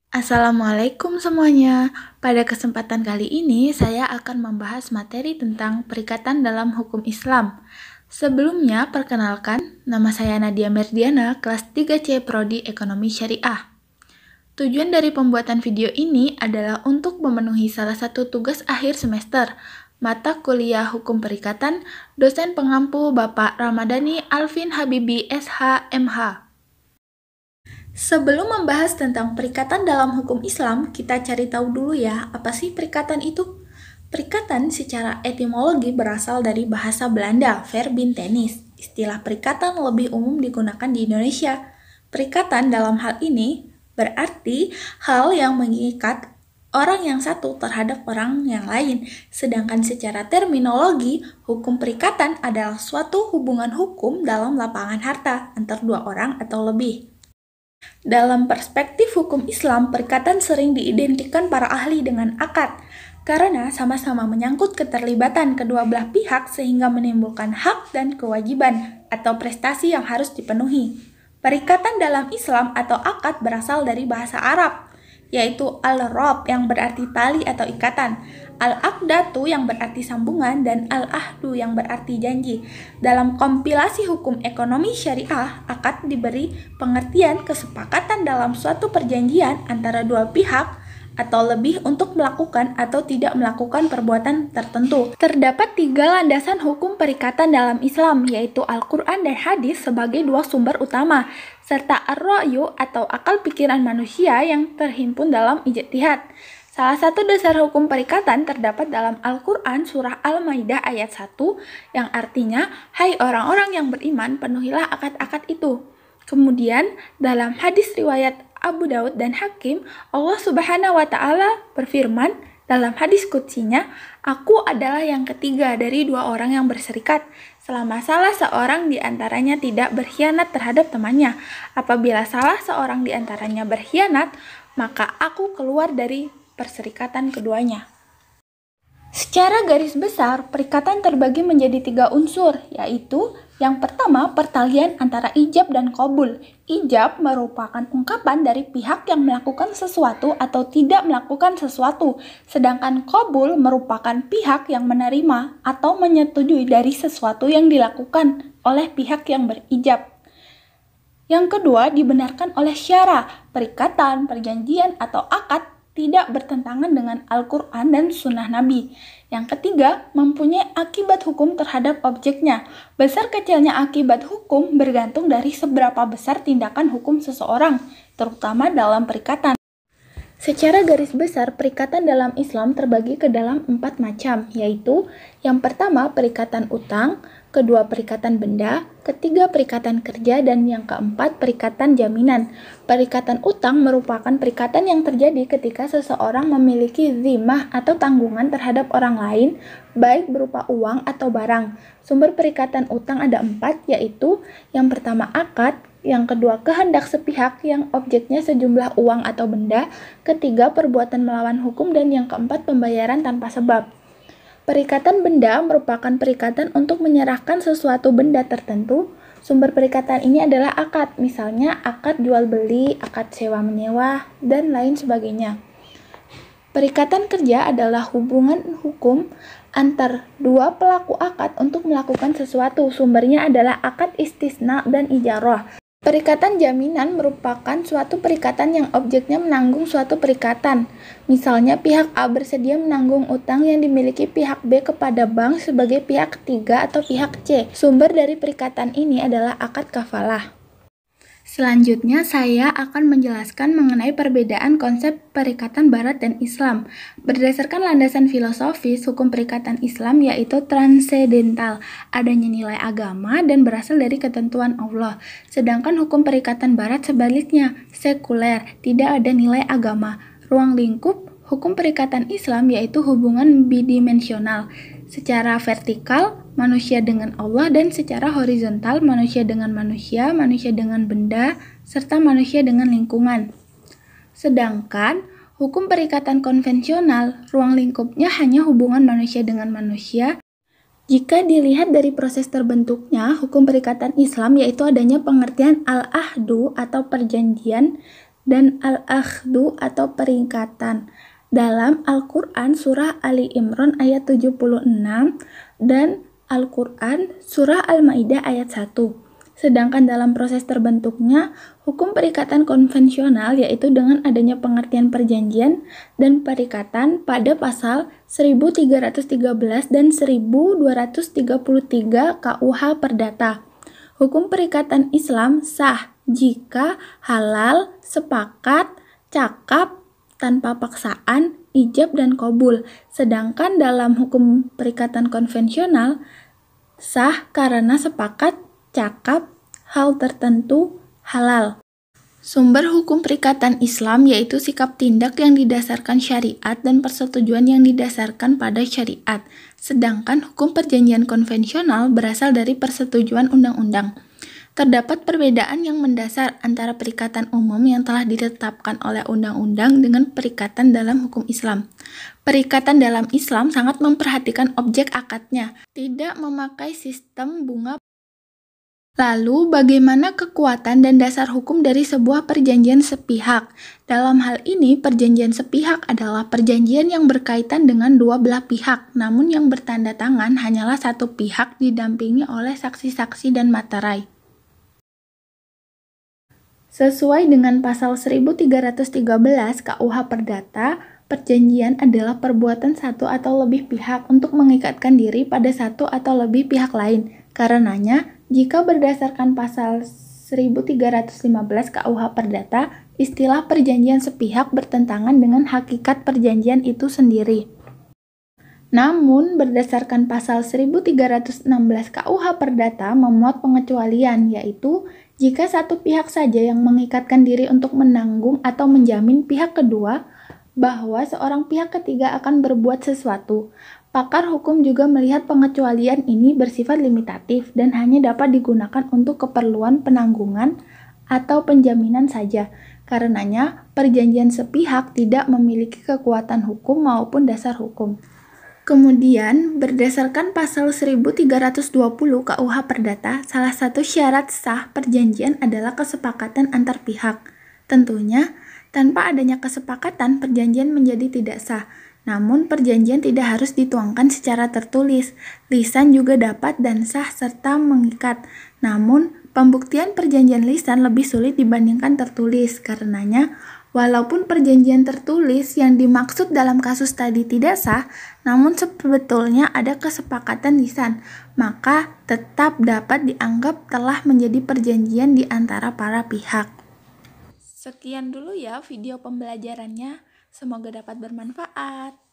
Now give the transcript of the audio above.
Assalamualaikum semuanya. Pada kesempatan kali ini, saya akan membahas materi tentang perikatan dalam hukum Islam. Sebelumnya, perkenalkan, nama saya Nadia Merdiana, kelas 3C Prodi Ekonomi Syariah. Tujuan dari pembuatan video ini adalah untuk memenuhi salah satu tugas akhir semester, mata kuliah Hukum Perikatan, dosen pengampu Bapak Ramadhani Alvin Habibi SH MH. Sebelum membahas tentang perikatan dalam hukum Islam, kita cari tahu dulu ya, apa sih perikatan itu? Perikatan secara etimologi berasal dari bahasa Belanda, verbintenis. Istilah perikatan lebih umum digunakan di Indonesia. Perikatan dalam hal ini berarti hal yang mengikat orang yang satu terhadap orang yang lain. Sedangkan secara terminologi, hukum perikatan adalah suatu hubungan hukum dalam lapangan harta antar dua orang atau lebih. Dalam perspektif hukum Islam, perikatan sering diidentikan para ahli dengan akad, karena sama-sama menyangkut keterlibatan kedua belah pihak sehingga menimbulkan hak dan kewajiban atau prestasi yang harus dipenuhi. Perikatan dalam Islam atau akad berasal dari bahasa Arab, yaitu al-rob yang berarti tali atau ikatan, al-aqdatu yang berarti sambungan, dan al-ahdu yang berarti janji. Dalam kompilasi hukum ekonomi syariah, akad diberi pengertian kesepakatan dalam suatu perjanjian antara dua pihak atau lebih untuk melakukan atau tidak melakukan perbuatan tertentu. Terdapat 3 landasan hukum perikatan dalam Islam, yaitu Al-Quran dan Hadis sebagai dua sumber utama, serta ar-ra'yu atau akal pikiran manusia yang terhimpun dalam ijtihad. Salah satu dasar hukum perikatan terdapat dalam Al-Quran surah Al-Maidah ayat 1 yang artinya, "Hai orang-orang yang beriman, penuhilah akad-akad itu." Kemudian dalam hadis riwayat Abu Daud dan Hakim, Allah Subhanahu wa Ta'ala berfirman dalam hadis qudsinya, "Aku adalah yang ketiga dari dua orang yang berserikat, selama salah seorang di antaranya tidak berkhianat terhadap temannya. Apabila salah seorang di antaranya berkhianat, maka aku keluar dari perserikatan keduanya." Secara garis besar, perikatan terbagi menjadi 3 unsur, yaitu yang pertama, pertalian antara ijab dan qabul. Ijab merupakan ungkapan dari pihak yang melakukan sesuatu atau tidak melakukan sesuatu, sedangkan qabul merupakan pihak yang menerima atau menyetujui dari sesuatu yang dilakukan oleh pihak yang berijab. Yang kedua, dibenarkan oleh syara. Perikatan, perjanjian, atau akad tidak bertentangan dengan Al-Quran dan Sunnah Nabi. Yang ketiga, mempunyai akibat hukum terhadap objeknya. Besar kecilnya akibat hukum bergantung dari seberapa besar tindakan hukum seseorang, terutama dalam perikatan. Secara garis besar, perikatan dalam Islam terbagi ke dalam 4 macam, yaitu yang pertama perikatan utang, kedua perikatan benda, ketiga perikatan kerja, dan yang keempat perikatan jaminan. Perikatan utang merupakan perikatan yang terjadi ketika seseorang memiliki zimah atau tanggungan terhadap orang lain, baik berupa uang atau barang. Sumber perikatan utang ada 4, yaitu yang pertama akad, yang kedua kehendak sepihak yang objeknya sejumlah uang atau benda, ketiga perbuatan melawan hukum, dan yang keempat pembayaran tanpa sebab. Perikatan benda merupakan perikatan untuk menyerahkan sesuatu benda tertentu. Sumber perikatan ini adalah akad, misalnya akad jual beli, akad sewa menyewa, dan lain sebagainya. Perikatan kerja adalah hubungan hukum antar dua pelaku akad untuk melakukan sesuatu. Sumbernya adalah akad istisna dan ijarah. Perikatan jaminan merupakan suatu perikatan yang objeknya menanggung suatu perikatan. Misalnya pihak A bersedia menanggung utang yang dimiliki pihak B kepada bank sebagai pihak ketiga atau pihak C. Sumber dari perikatan ini adalah akad kafalah. Selanjutnya, saya akan menjelaskan mengenai perbedaan konsep perikatan Barat dan Islam. Berdasarkan landasan filosofis, hukum perikatan Islam yaitu transendental, adanya nilai agama dan berasal dari ketentuan Allah. Sedangkan hukum perikatan Barat sebaliknya, sekuler, tidak ada nilai agama. Ruang lingkup hukum perikatan Islam yaitu hubungan bidimensional. Secara vertikal, manusia dengan Allah, dan secara horizontal, manusia dengan manusia, manusia dengan benda, serta manusia dengan lingkungan. Sedangkan hukum perikatan konvensional, ruang lingkupnya hanya hubungan manusia dengan manusia. Jika dilihat dari proses terbentuknya, hukum perikatan Islam yaitu adanya pengertian al-ahdu atau perjanjian dan al-akhdu atau peringkatan. Dalam Al-Quran surah Ali Imran ayat 76 dan Al-Quran surah Al-Maidah ayat 1. Sedangkan dalam proses terbentuknya hukum perikatan konvensional yaitu dengan adanya pengertian perjanjian dan perikatan pada pasal 1313 dan 1233 KUH Perdata. Hukum perikatan Islam sah jika halal, sepakat, cakap, tanpa paksaan, ijab dan qabul. Sedangkan dalam hukum perikatan konvensional sah karena sepakat, cakap, hal tertentu, halal. Sumber hukum perikatan Islam yaitu sikap tindak yang didasarkan syariat dan persetujuan yang didasarkan pada syariat. Sedangkan hukum perjanjian konvensional berasal dari persetujuan undang-undang. Terdapat perbedaan yang mendasar antara perikatan umum yang telah ditetapkan oleh undang-undang dengan perikatan dalam hukum Islam. Perikatan dalam Islam sangat memperhatikan objek akadnya, tidak memakai sistem bunga. Lalu, bagaimana kekuatan dan dasar hukum dari sebuah perjanjian sepihak? Dalam hal ini, perjanjian sepihak adalah perjanjian yang berkaitan dengan dua belah pihak, namun yang bertanda tangan hanyalah satu pihak didampingi oleh saksi-saksi dan materai. Sesuai dengan pasal 1313 KUH Perdata, perjanjian adalah perbuatan satu atau lebih pihak untuk mengikatkan diri pada satu atau lebih pihak lain. Karenanya, jika berdasarkan pasal 1315 KUH Perdata, istilah perjanjian sepihak bertentangan dengan hakikat perjanjian itu sendiri. Namun, berdasarkan pasal 1316 KUH Perdata memuat pengecualian, yaitu jika satu pihak saja yang mengikatkan diri untuk menanggung atau menjamin pihak kedua bahwa seorang pihak ketiga akan berbuat sesuatu. Pakar hukum juga melihat pengecualian ini bersifat limitatif dan hanya dapat digunakan untuk keperluan penanggungan atau penjaminan saja. Karenanya, perjanjian sepihak tidak memiliki kekuatan hukum maupun dasar hukum. Kemudian, berdasarkan pasal 1320 KUH Perdata, salah satu syarat sah perjanjian adalah kesepakatan antar pihak. Tentunya, tanpa adanya kesepakatan, perjanjian menjadi tidak sah. Namun, perjanjian tidak harus dituangkan secara tertulis. Lisan juga dapat dan sah serta mengikat. Namun, pembuktian perjanjian lisan lebih sulit dibandingkan tertulis. Karenanya, walaupun perjanjian tertulis yang dimaksud dalam kasus tadi tidak sah, namun sebetulnya ada kesepakatan lisan, maka tetap dapat dianggap telah menjadi perjanjian di antara para pihak. Sekian dulu ya video pembelajarannya, semoga dapat bermanfaat.